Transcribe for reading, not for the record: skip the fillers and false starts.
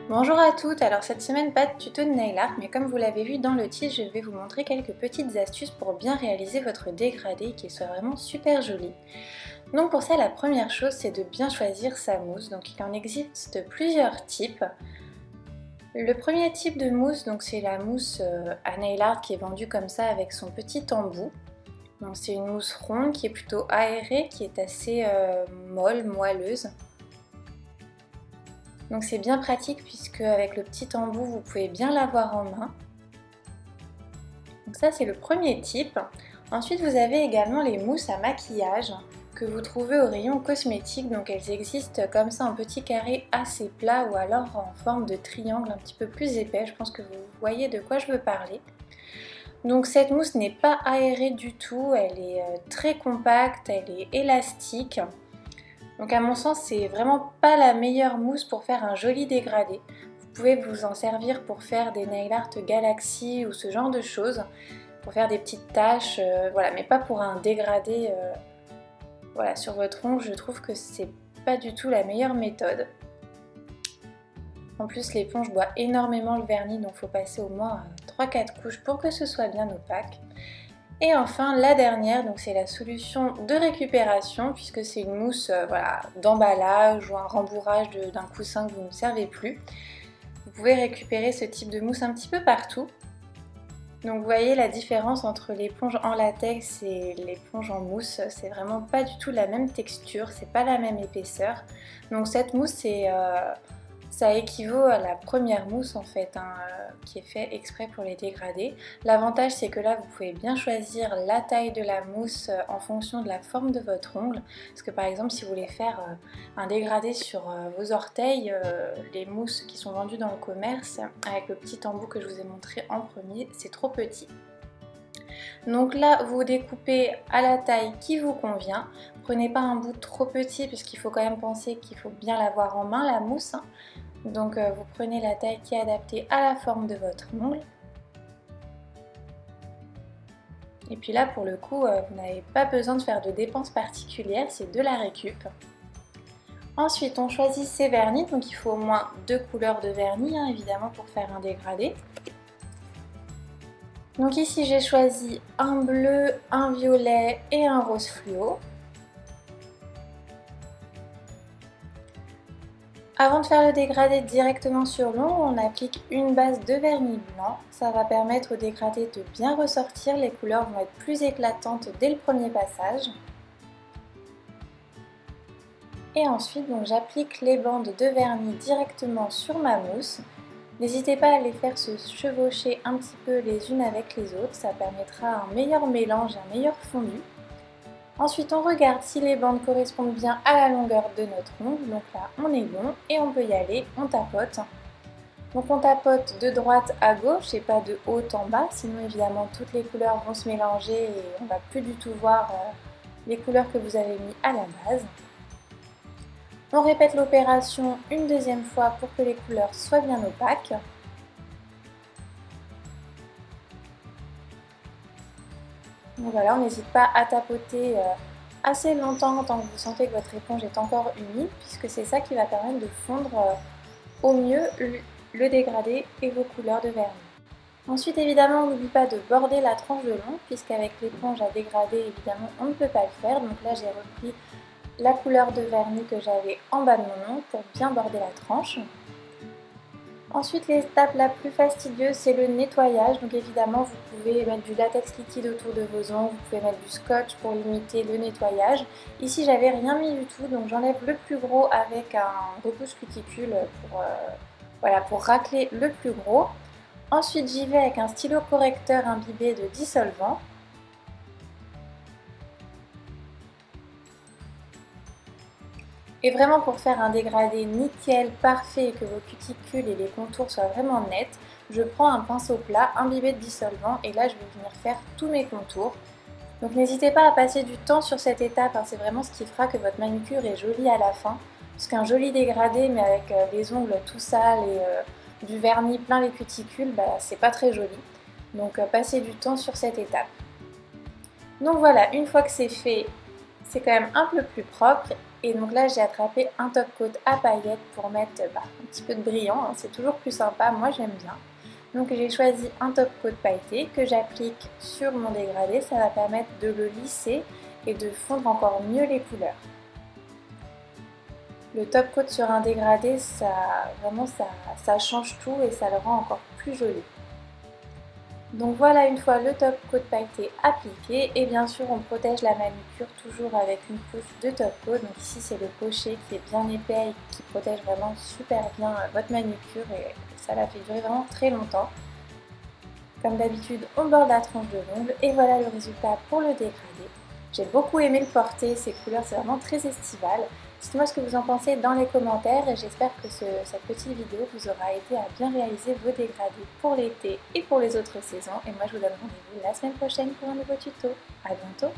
Bonjour à toutes, alors cette semaine pas de tuto de nail art, mais comme vous l'avez vu dans le titre, je vais vous montrer quelques petites astuces pour bien réaliser votre dégradé et qu'il soit vraiment super joli. Donc pour ça, la première chose, c'est de bien choisir sa mousse. Donc il en existe plusieurs types. Le premier type de mousse, donc c'est la mousse à nail art qui est vendue comme ça avec son petit embout. Donc c'est une mousse ronde qui est plutôt aérée, qui est assez molle, moelleuse. Donc c'est bien pratique puisque avec le petit embout vous pouvez bien l'avoir en main. Donc ça c'est le premier type. Ensuite vous avez également les mousses à maquillage que vous trouvez au rayon cosmétique. Donc elles existent comme ça en petits carrés assez plats ou alors en forme de triangle un petit peu plus épais. Je pense que vous voyez de quoi je veux parler. Donc cette mousse n'est pas aérée du tout, elle est très compacte, elle est élastique. Donc à mon sens, c'est vraiment pas la meilleure mousse pour faire un joli dégradé. Vous pouvez vous en servir pour faire des nail art galaxy ou ce genre de choses, pour faire des petites taches, voilà, mais pas pour un dégradé voilà, sur votre ongle. Je trouve que c'est pas du tout la meilleure méthode. En plus, l'éponge boit énormément le vernis, donc il faut passer au moins 3-4 couches pour que ce soit bien opaque. Et enfin la dernière, donc c'est la solution de récupération puisque c'est une mousse voilà, d'emballage ou un rembourrage d'un coussin que vous ne servez plus. Vous pouvez récupérer ce type de mousse un petit peu partout. Donc vous voyez la différence entre l'éponge en latex et l'éponge en mousse, c'est vraiment pas du tout la même texture, c'est pas la même épaisseur. Donc cette mousse ça équivaut à la première mousse en fait, qui est fait exprès pour les dégradés. L'avantage c'est que là vous pouvez bien choisir la taille de la mousse en fonction de la forme de votre ongle. Parce que par exemple si vous voulez faire un dégradé sur vos orteils, les mousses qui sont vendues dans le commerce avec le petit embout que je vous ai montré en premier, c'est trop petit. Donc là vous découpez à la taille qui vous convient. Prenez pas un bout trop petit puisqu'il faut quand même penser qu'il faut bien l'avoir en main la mousse. Donc vous prenez la taille qui est adaptée à la forme de votre ongle. Et puis là pour le coup vous n'avez pas besoin de faire de dépenses particulières, c'est de la récup. Ensuite on choisit ses vernis, donc il faut au moins 2 couleurs de vernis évidemment pour faire un dégradé. Donc ici j'ai choisi un bleu, un violet et un rose fluo. Avant de faire le dégradé directement sur l'ongle, on applique une base de vernis blanc. Ça va permettre au dégradé de bien ressortir, les couleurs vont être plus éclatantes dès le premier passage. Et ensuite, j'applique les bandes de vernis directement sur ma mousse. N'hésitez pas à les faire se chevaucher un petit peu les unes avec les autres, ça permettra un meilleur mélange, un meilleur fondu. Ensuite, on regarde si les bandes correspondent bien à la longueur de notre ongle. Donc là, on est bon et on peut y aller, on tapote. Donc on tapote de droite à gauche et pas de haut en bas, sinon évidemment toutes les couleurs vont se mélanger et on va plus du tout voir les couleurs que vous avez mis à la base. On répète l'opération une deuxième fois pour que les couleurs soient bien opaques. Donc voilà, on n'hésite pas à tapoter assez longtemps tant que vous sentez que votre éponge est encore humide, puisque c'est ça qui va permettre de fondre au mieux le dégradé et vos couleurs de vernis. Ensuite évidemment on n'oublie pas de border la tranche de l'ongle, puisqu'avec l'éponge à dégrader évidemment on ne peut pas le faire. Donc là j'ai repris la couleur de vernis que j'avais en bas de mon ongle pour bien border la tranche. Ensuite, l'étape la plus fastidieuse, c'est le nettoyage. Donc évidemment, vous pouvez mettre du latex liquide autour de vos ongles, vous pouvez mettre du scotch pour limiter le nettoyage. Ici, j'avais rien mis du tout, donc j'enlève le plus gros avec un repousse cuticule pour racler le plus gros. Ensuite, j'y vais avec un stylo correcteur imbibé de dissolvant. Et vraiment pour faire un dégradé nickel, parfait et que vos cuticules et les contours soient vraiment nets, je prends un pinceau plat imbibé de dissolvant et là je vais venir faire tous mes contours. Donc n'hésitez pas à passer du temps sur cette étape, c'est vraiment ce qui fera que votre manucure est jolie à la fin. Parce qu'un joli dégradé mais avec les ongles tout sales et du vernis plein les cuticules, c'est pas très joli. Donc passez du temps sur cette étape. Donc voilà, une fois que c'est fait, c'est quand même un peu plus propre. Et donc là j'ai attrapé un top coat à paillettes pour mettre un petit peu de brillant, hein. C'est toujours plus sympa, moi j'aime bien. Donc j'ai choisi un top coat pailleté que j'applique sur mon dégradé, ça va permettre de le lisser et de fondre encore mieux les couleurs. Le top coat sur un dégradé, ça change tout et ça le rend encore plus joli. Donc voilà, une fois le top coat pailleté appliqué, et bien sûr on protège la manucure toujours avec une couche de top coat. Donc ici c'est le pochet qui est bien épais et qui protège vraiment super bien votre manucure et ça la fait durer vraiment très longtemps. Comme d'habitude on borde la tranche de l'ongle et voilà le résultat pour le dégradé. J'ai beaucoup aimé le porter, ces couleurs c'est vraiment très estival. Dites-moi ce que vous en pensez dans les commentaires et j'espère que cette petite vidéo vous aura aidé à bien réaliser vos dégradés pour l'été et pour les autres saisons. Et moi je vous donne rendez-vous la semaine prochaine pour un nouveau tuto. À bientôt!